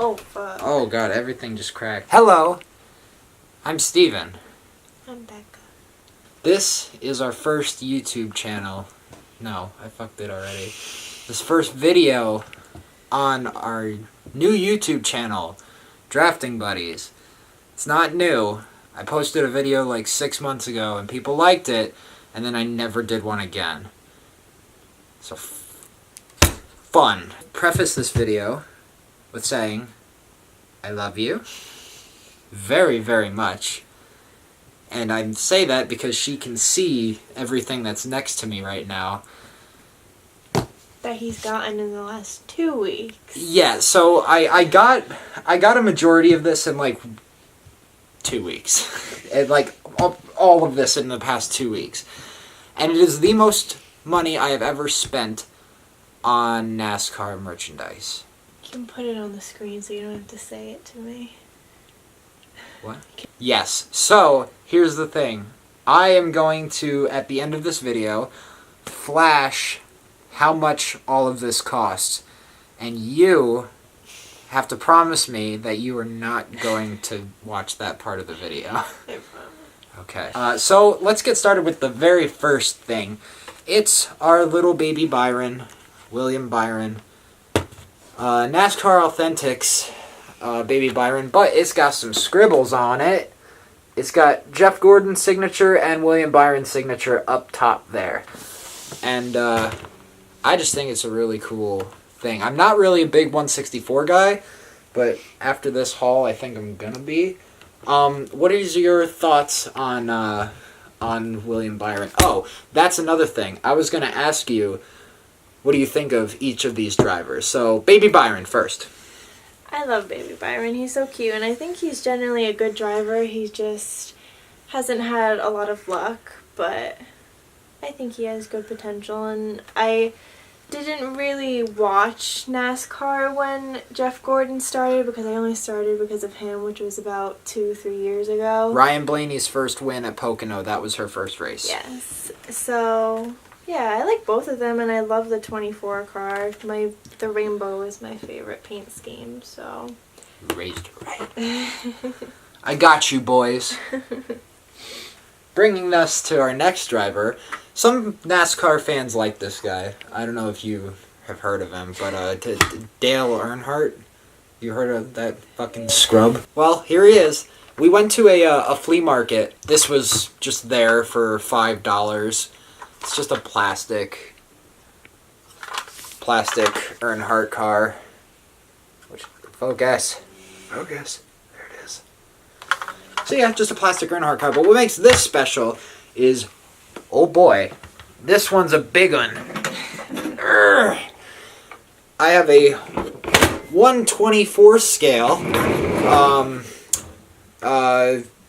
Oh, fuck. Oh, God, everything just cracked. Hello, I'm Steven. I'm Becca. This is our first YouTube channel. No, I fucked it already. This first video on our new YouTube channel, Drafting Buddies. It's not new. I posted a video like 6 months ago and people liked it, and then I never did one again. So, fun. Preface this video with saying, I love you very, very much. And I say that because she can see everything that's next to me right now. That he's gotten in the last 2 weeks. Yeah, so I got a majority of this in like 2 weeks. And like all of this in the past 2 weeks. And it is the most money I have ever spent on NASCAR merchandise. You can put it on the screen so you don't have to say it to me. What? Yes. So, here's the thing. I am going to, at the end of this video, flash how much all of this costs. And you have to promise me that you are not going to watch that part of the video. I promise. Okay. So, let's get started with the very first thing. It's our little baby Byron, William Byron. NASCAR Authentics. Baby Byron, but it's got some scribbles on it. It's got Jeff Gordon's signature and William Byron's signature up top there. And I just think it's a really cool thing. I'm not really a big 164 guy, but after this haul, I think I'm gonna be. What is your thoughts on William Byron? Oh, that's another thing. I was gonna ask you, what do you think of each of these drivers? So, Baby Byron first. I love Baby Byron. He's so cute, and I think he's generally a good driver. He just hasn't had a lot of luck, but I think he has good potential. And I didn't really watch NASCAR when Jeff Gordon started because I only started because of him, which was about 2-3 years ago. Ryan Blaney's first win at Pocono, that was her first race. Yes. So, yeah, I like both of them, and I love the 24 car. The rainbow is my favorite paint scheme, so. Raised right. I got you, boys. Bringing us to our next driver. Some NASCAR fans like this guy. I don't know if you have heard of him, but Dale Earnhardt. You heard of that fucking scrub? Well, here he is. We went to a flea market. This was just there for $5. It's just a plastic Earnhardt car. Which, focus. There it is. So yeah, just a plastic Earnhardt car. But what makes this special is, oh boy, this one's a big one. I have a 1/24 scale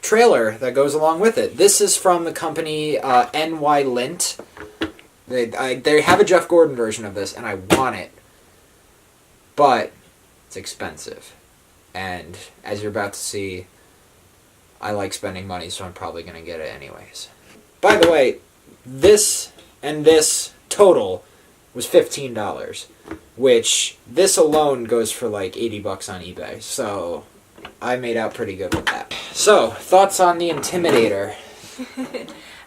trailer that goes along with it. This is from the company NY Lint. They have a Jeff Gordon version of this, and I want it. But it's expensive. And as you're about to see, I like spending money, so I'm probably going to get it anyways. By the way, this and this total was $15, which this alone goes for like $80 on eBay. So I made out pretty good with that. So, thoughts on the Intimidator?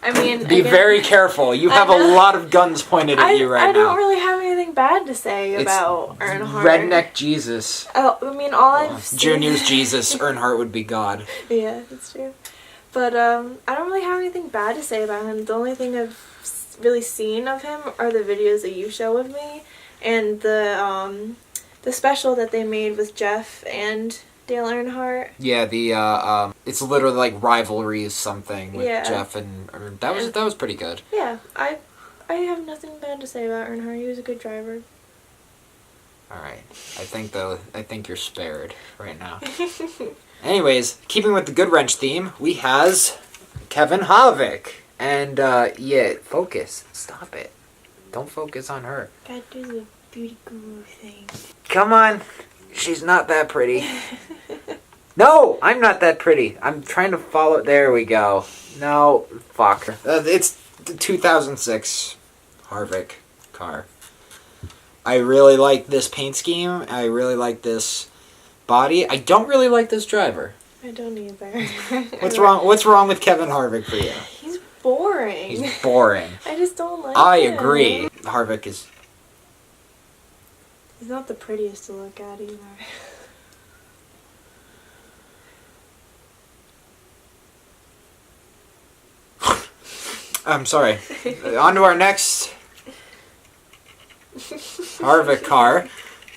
I mean, be very careful. You have a lot of guns pointed at you right now. I don't really have anything bad to say about Earnhardt. Redneck Jesus. Oh, I mean, all I've seen... Junior's Jesus. Earnhardt would be God. Yeah, that's true. But I don't really have anything bad to say about him. The only thing I've really seen of him are the videos that you show of me, and the special that they made with Jeff and Dale Earnhardt. Yeah, it's literally like rivalries something with Jeff and that was pretty good. Yeah, I have nothing bad to say about Earnhardt. He was a good driver. All right, I think you're spared right now. Anyways, keeping with the good wrench theme, we has Kevin Harvick, and yeah, focus. Stop it. Don't focus on her. Gotta do the beauty guru thing. Come on. She's not that pretty. No, I'm not that pretty. I'm trying to follow. There we go. No, fuck. It's the 2006 Harvick car. I really like this paint scheme. I really like this body. I don't really like this driver. I don't either. What's wrong? What's wrong with Kevin Harvick for you? He's boring. He's boring. I just don't like I him. agree. Harvick is... He's not the prettiest to look at either. I'm sorry. On to our next Harvick car.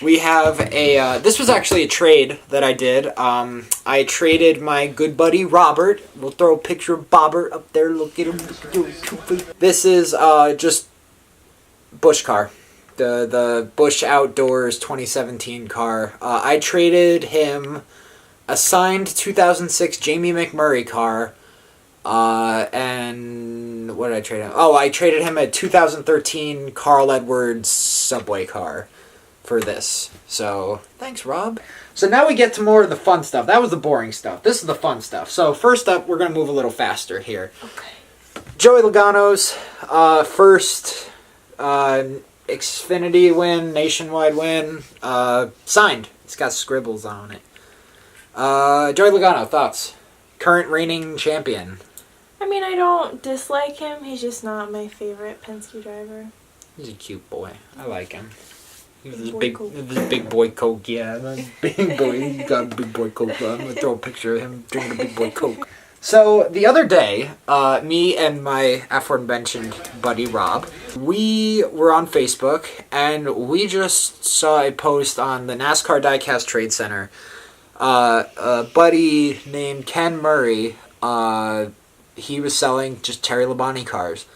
We have a, this was actually a trade that I did. I traded my good buddy Robert. We'll throw a picture of Bobbert up there. Look at him. This is just Busch car. The Busch Outdoors 2017 car. I traded him a signed 2006 Jamie McMurray car. And what did I trade him? Oh, I traded him a 2013 Carl Edwards subway car for this. So, thanks, Rob. So now we get to more of the fun stuff. That was the boring stuff. This is the fun stuff. So first up, we're going to move a little faster here. Okay. Joey Logano's first Xfinity win, nationwide win, signed. It's got scribbles on it. Joey Logano, thoughts? Current reigning champion. I mean, I don't dislike him. He's just not my favorite Penske driver. He's a cute boy. I like him. He's this Boy big boy Coke, yeah. Big boy. He's got a big boy Coke. I'm going to throw a picture of him drinking a big boy Coke. So, the other day, me and my aforementioned buddy Rob, we were on Facebook, and we just saw a post on the NASCAR Diecast Trade Center. A buddy named Ken Murray, he was selling just Terry Labonte cars.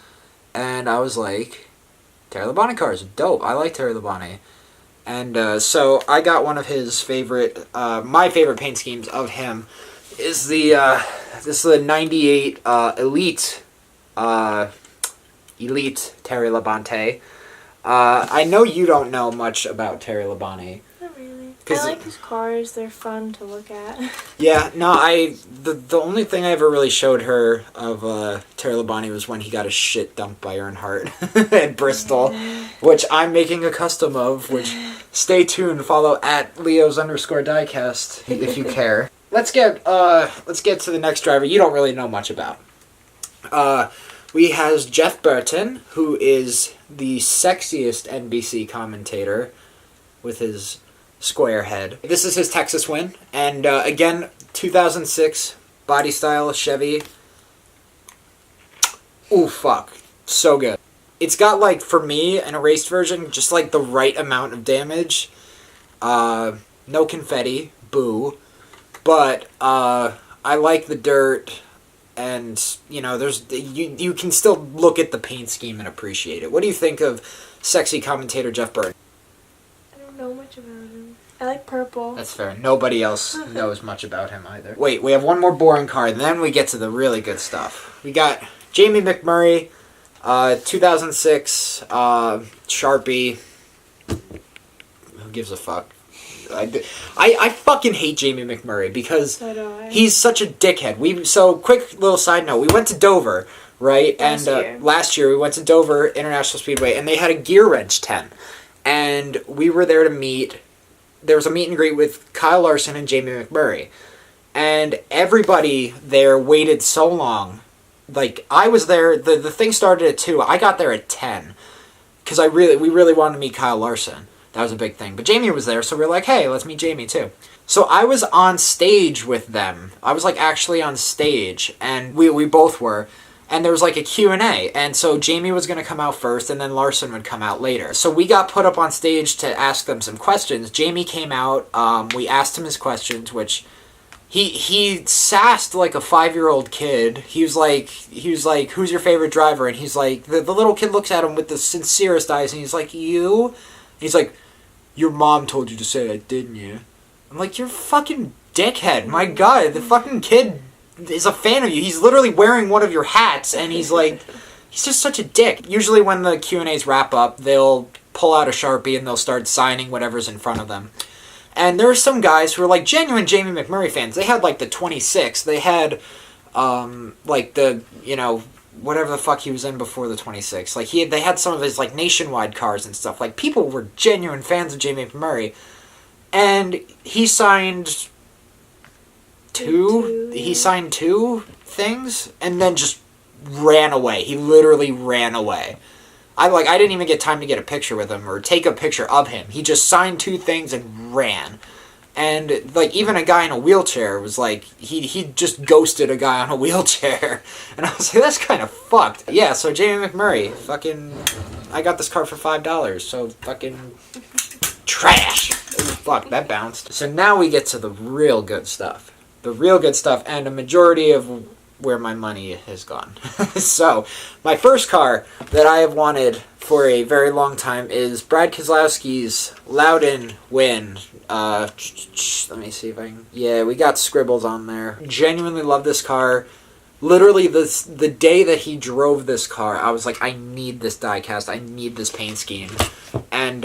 And I was like, Terry Labonte cars, dope. I like Terry Labonte. And so I got one of his favorite, my favorite paint schemes of him is this is the 98 Elite Terry Labonte. I know you don't know much about Terry Labonte. Not really. I like his cars. They're fun to look at. Yeah, no, the only thing I ever really showed her of Terry Labonte was when he got his shit dumped by Earnhardt at Bristol, which I'm making a custom of, which stay tuned, follow at Leos_Diecast if you care. Let's get to the next driver you don't really know much about. We has Jeff Burton, who is the sexiest NBC commentator with his square head. This is his Texas win, and again, 2006 body style Chevy. Ooh, fuck. So good. It's got, like, for me, in a raced version, just, like, the right amount of damage. No confetti. Boo. But, I like the dirt, and, you know, you can still look at the paint scheme and appreciate it. What do you think of sexy commentator Jeff Burton? I don't know much about him. I like purple. That's fair. Nobody else knows much about him either. Wait, we have one more boring card, and then we get to the really good stuff. We got Jamie McMurray, 2006 Sharpie. Who gives a fuck? I fucking hate Jamie McMurray because he's such a dickhead. So quick little side note: we went to Dover, right? Last year we went to Dover International Speedway, and they had a gear wrench 10, and we were there to meet. There was a meet and greet with Kyle Larson and Jamie McMurray, and everybody there waited so long. Like, I was there. The thing started at 2. I got there at 10 because we really wanted to meet Kyle Larson. That was a big thing. But Jamie was there, so we were like, hey, let's meet Jamie too. So I was on stage with them. I was, like, actually on stage, and we both were. And there was, like, a Q&A. And so Jamie was going to come out first, and then Larson would come out later. So we got put up on stage to ask them some questions. Jamie came out. We asked him his questions, which he sassed like a 5-year-old kid. He was like, who's your favorite driver? And he's like, the little kid looks at him with the sincerest eyes, and he's like, you? And he's like, your mom told you to say that, didn't you? I'm like, you're a fucking dickhead. My God, the fucking kid is a fan of you. He's literally wearing one of your hats, and he's like, he's just such a dick. Usually when the Q&As wrap up, they'll pull out a Sharpie and they'll start signing whatever's in front of them. And there are some guys who are like genuine Jamie McMurray fans. They had like the 26. They had like the, you know, whatever the fuck he was in before the 26. Like they had some of his like nationwide cars and stuff. Like people were genuine fans of Jamie McMurray. And he signed two. He signed two things and then just ran away. He literally ran away. I didn't even get time to get a picture with him or take a picture of him. He just signed two things and ran. And like even a guy in a wheelchair was like he just ghosted a guy on a wheelchair. And I was like, that's kind of fucked. Yeah, so Jamie McMurray, fucking I got this car for $5, so fucking trash. Fuck, that bounced. So now we get to the real good stuff. The real good stuff and a majority of where my money has gone. So, my first car that I have wanted for a very long time is Brad Keselowski's Loudon Win. Let me see if I can... Yeah, we got scribbles on there. Genuinely love this car. Literally, the day that he drove this car, I was like, I need this diecast. I need this paint scheme. And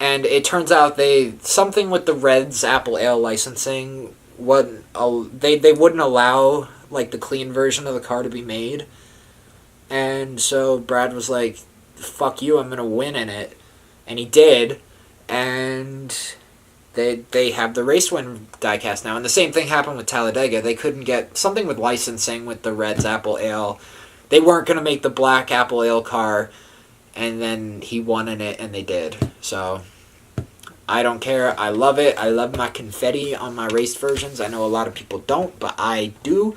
it turns out something with the Reds Apple Ale licensing, they wouldn't allow like the clean version of the car to be made. And so Brad was like, fuck you, I'm going to win in it. And he did. And they have the Race Win diecast now. And the same thing happened with Talladega. They couldn't get something with licensing with the Reds Apple Ale. They weren't going to make the black Apple Ale car. And then he won in it, and they did. So I don't care. I love it. I love my confetti on my race versions. I know a lot of people don't, but I do.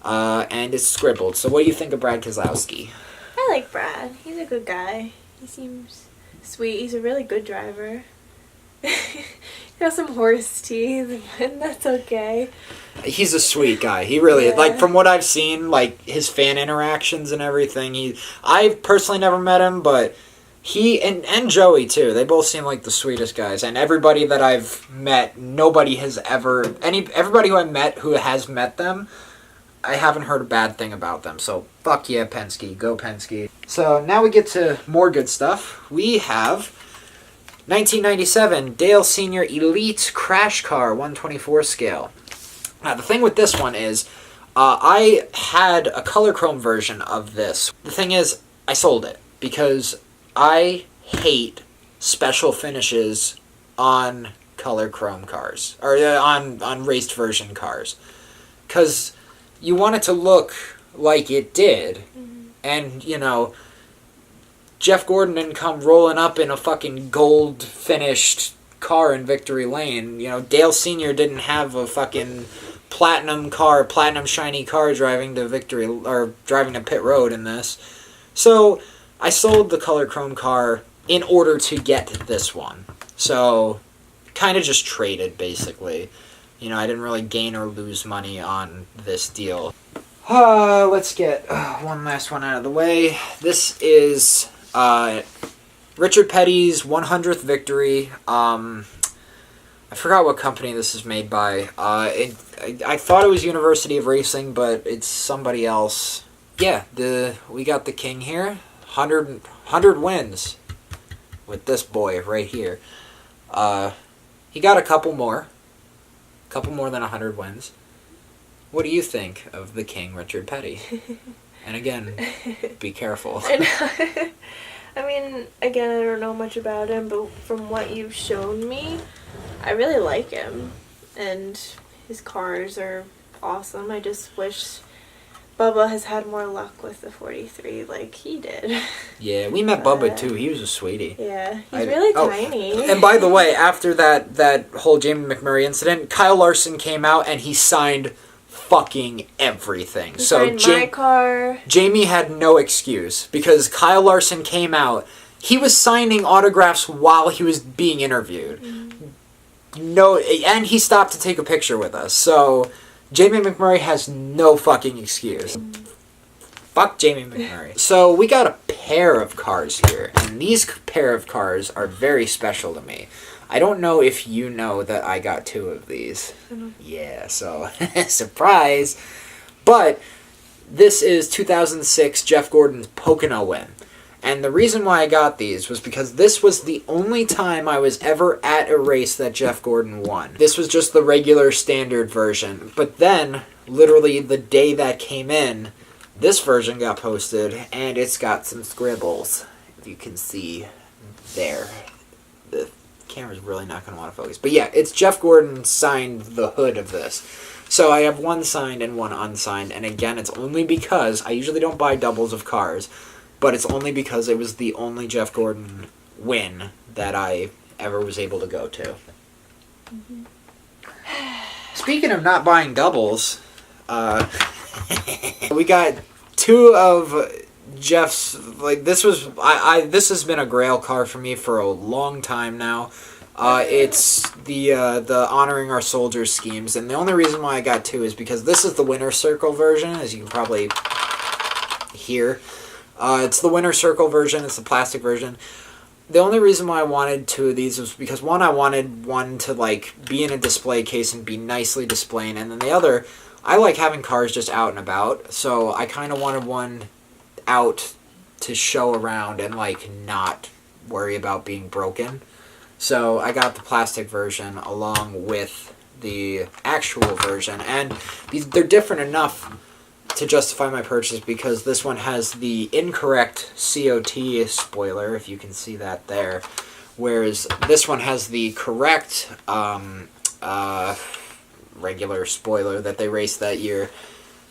And it's scribbled. So what do you think of Brad Keselowski? I like Brad. He's a good guy. He seems sweet. He's a really good driver. He got some horse teeth, and that's okay. He's a sweet guy. He really is. Like, from what I've seen, like, his fan interactions and everything, I've personally never met him, but he, and Joey, too, they both seem like the sweetest guys. And everybody that I've met, everybody who I met who has met them, I haven't heard a bad thing about them. So, fuck yeah, Penske. Go Penske. So, now we get to more good stuff. We have 1997 Dale Senior Elite Crash Car 124 scale. Now, the thing with this one is, I had a color chrome version of this. The thing is, I sold it because I hate special finishes on color chrome cars, or on raced version cars, because you want it to look like it did. And, you know, Jeff Gordon didn't come rolling up in a fucking gold finished car in Victory Lane. You know, Dale Sr. didn't have a fucking platinum shiny car driving to victory, or driving to pit road in this. So I sold the color chrome car in order to get this one. So kind of just traded, basically. You know, I didn't really gain or lose money on this deal. Let's get one last one out of the way. This is Richard Petty's 100th victory. I forgot what company this is made by. I thought it was University of Racing, but it's somebody else. Yeah, we got the king here. 100 wins with this boy right here. He got a couple more than 100 wins. What do you think of the king, Richard Petty? And again, be careful. I mean, again, I don't know much about him, but from what you've shown me, I really like him. And his cars are awesome. I just wish Bubba has had more luck with the 43 like he did. Yeah, we met Bubba too. He was a sweetie. Yeah, he's really tiny. And by the way, after that whole Jamie McMurray incident, Kyle Larson came out and he signed fucking everything. He signed my car. Jamie had no excuse because Kyle Larson came out. He was signing autographs while he was being interviewed. No, and he stopped to take a picture with us. So Jamie McMurray has no fucking excuse. Fuck Jamie McMurray. So we got a pair of cars here, and these pair of cars are very special to me. I don't know if you know that I got two of these. Yeah, so surprise. But this is 2006 Jeff Gordon's Pocono win. And the reason why I got these was because this was the only time I was ever at a race that Jeff Gordon won. This was just the regular standard version. But then, literally the day that came in, this version got posted, and it's got some scribbles. If you can see there. The camera's really not going to want to focus. But yeah, it's Jeff Gordon signed the hood of this. So I have one signed and one unsigned. And again, it's only because I usually don't buy doubles of cars. But it's only because it was the only Jeff Gordon win that I ever was able to go to. Mm-hmm. Speaking of not buying doubles, we got two of Jeff's, like, this was, this has been a grail car for me for a long time now. It's the Honoring Our Soldiers schemes, and the only reason why I got two is because this is the Winner Circle version, as you can probably hear. It's the Winner Circle version, it's the plastic version. The only reason why I wanted two of these was because, one, I wanted one to, like, be in a display case and be nicely displayed, and then the other, I like having cars just out and about, so I kind of wanted one out to show around and, like, not worry about being broken. So I got the plastic version along with the actual version, and they're different enough to justify my purchase because this one has the incorrect COT spoiler, if you can see that there, whereas this one has the correct regular spoiler that they raced that year,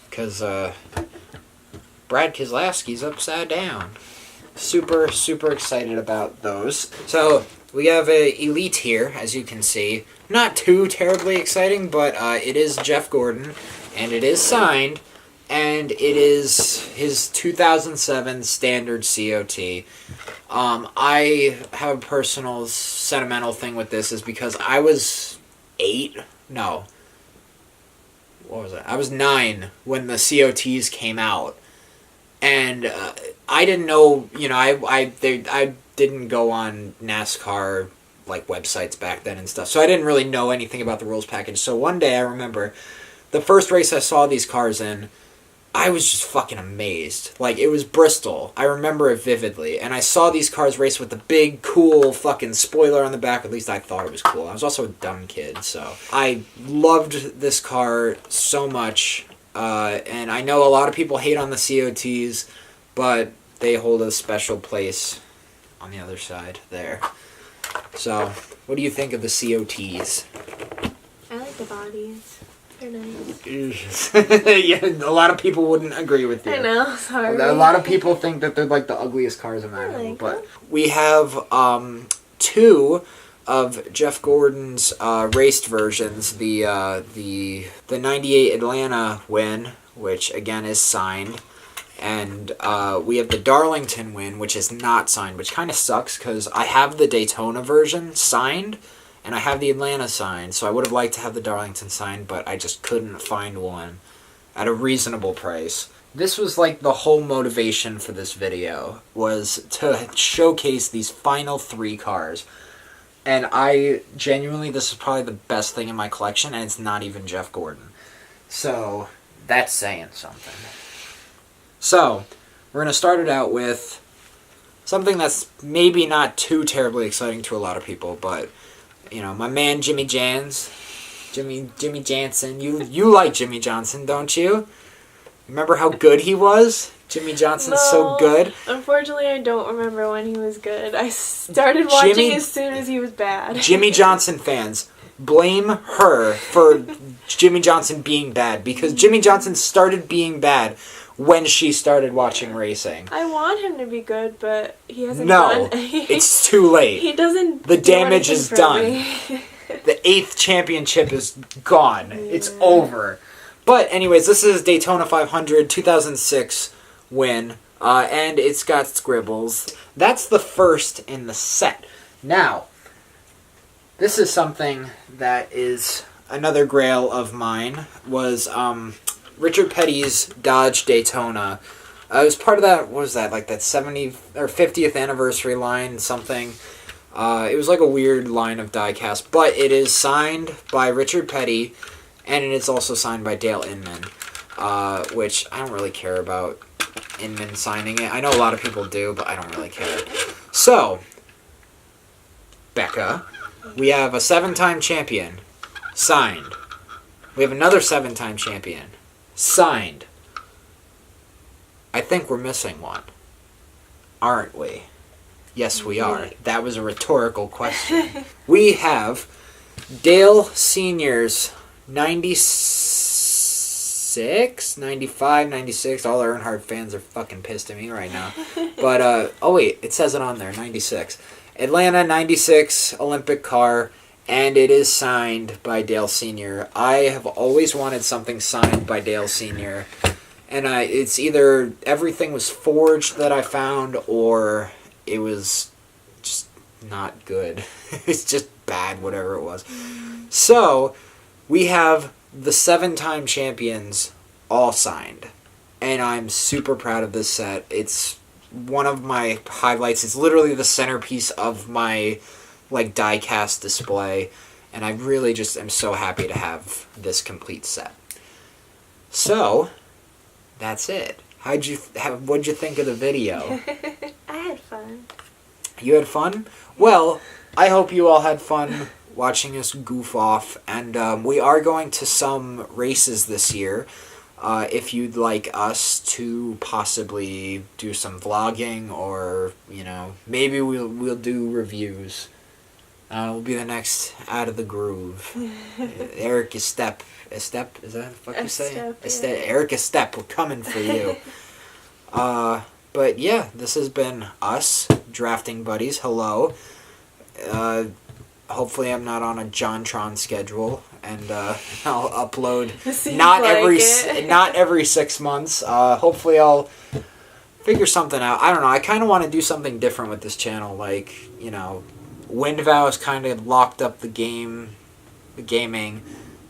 because Brad Keselowski's upside down. Super, super excited about those. So we have a Elite here, as you can see. Not too terribly exciting, but it is Jeff Gordon, and it is signed. And it is his 2007 standard COT. I have a personal sentimental thing with this is because I was 8. No. What was it? I was 9 when the COTs came out. And I didn't know, you know, I didn't go on NASCAR like websites back then and stuff. So I didn't really know anything about the rules package. So one day I remember the first race I saw these cars in, I was just fucking amazed. Like, it was Bristol. I remember it vividly. And I saw these cars race with the big, cool fucking spoiler on the back. At least I thought it was cool. I was also a dumb kid, so. I loved this car so much. And I know a lot of people hate on the COTs, but they hold a special place on the other side there. So, what do you think of the COTs? I like the bodies. They're nice. Yeah, a lot of people wouldn't agree with you. I know, sorry. A lot of people think that they're like the ugliest cars imaginable. Like but we have two of Jeff Gordon's raced versions. The 98 Atlanta win, which again is signed. And we have the Darlington win, which is not signed, which kind of sucks because I have the Daytona version signed. And I have the Atlanta signed, so I would have liked to have the Darlington signed, but I just couldn't find one at a reasonable price. This was like the whole motivation for this video, was to showcase these final 3 cars. And I genuinely, this is probably the best thing in my collection, and it's not even Jeff Gordon. So, that's saying something. So, we're going to start it out with something that's maybe not too terribly exciting to a lot of people, but you know, my man Jimmy Jansen. You like Jimmy Johnson, don't you? Remember how good he was? Jimmy Johnson's so good. Unfortunately, I don't remember when he was good. I started watching as soon as he was bad. Jimmy Johnson fans, blame her for Jimmy Johnson being bad, because Jimmy Johnson started being bad when she started watching racing. I want him to be good, but he hasn't done... No, it's too late. He doesn't The damage is done. The 8th championship is gone. Yeah. It's over. But anyways, this is Daytona 500 2006 win, and it's got scribbles. That's the first in the set. Now, this is something that is another grail of mine, was Richard Petty's Dodge Daytona. It was part of that, what was that, like that 70th or 50th anniversary line, something. It was like a weird line of diecast, but it is signed by Richard Petty, and it is also signed by Dale Inman, which I don't really care about Inman signing it. I know a lot of people do, but I don't really care. So, Becca, we have a 7-time champion, signed. We have another 7-time champion, signed. I think we're missing one, aren't we? Yes, we are. That was a rhetorical question. We have Dale Senior's 96, 95, 96. All Earnhardt fans are fucking pissed at me right now. But, oh wait, it says it on there, 96. Atlanta 96 Olympic car, and it is signed by Dale Sr. I have always wanted something signed by Dale Sr., and it's either everything was forged that I found, or it was just not good. It's just bad, whatever it was. So, we have the 7-time champions all signed, and I'm super proud of this set. It's one of my highlights. It's literally the centerpiece of my diecast display, and I really just am so happy to have this complete set. So that's it. What'd you think of the video? I had fun. You had fun? Well, I hope you all had fun watching us goof off, and we are going to some races this year. If you'd like us to possibly do some vlogging, or maybe we'll do reviews. We'll be the next Out of the Groove. Eric Estep, is that the fuck you say? Eric Estep, we're coming for you. But yeah, this has been us, Drafting Buddies. Hello. Hopefully I'm not on a JonTron schedule, and I'll upload not every 6 months. Hopefully I'll figure something out. I don't know. I kind of want to do something different with this channel. Windvow has kind of locked up the gaming,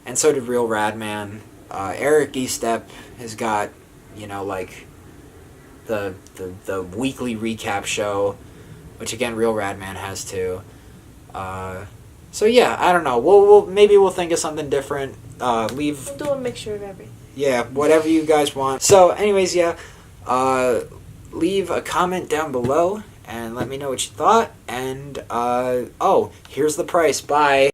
and so did Real Radman. Eric Estep has got the weekly recap show, which again Real Radman has too. So yeah, I don't know. Maybe we'll think of something different. We'll do a mixture of everything. Yeah, whatever you guys want. So, anyways, yeah, leave a comment down below and let me know what you thought. And oh, here's the price. Bye.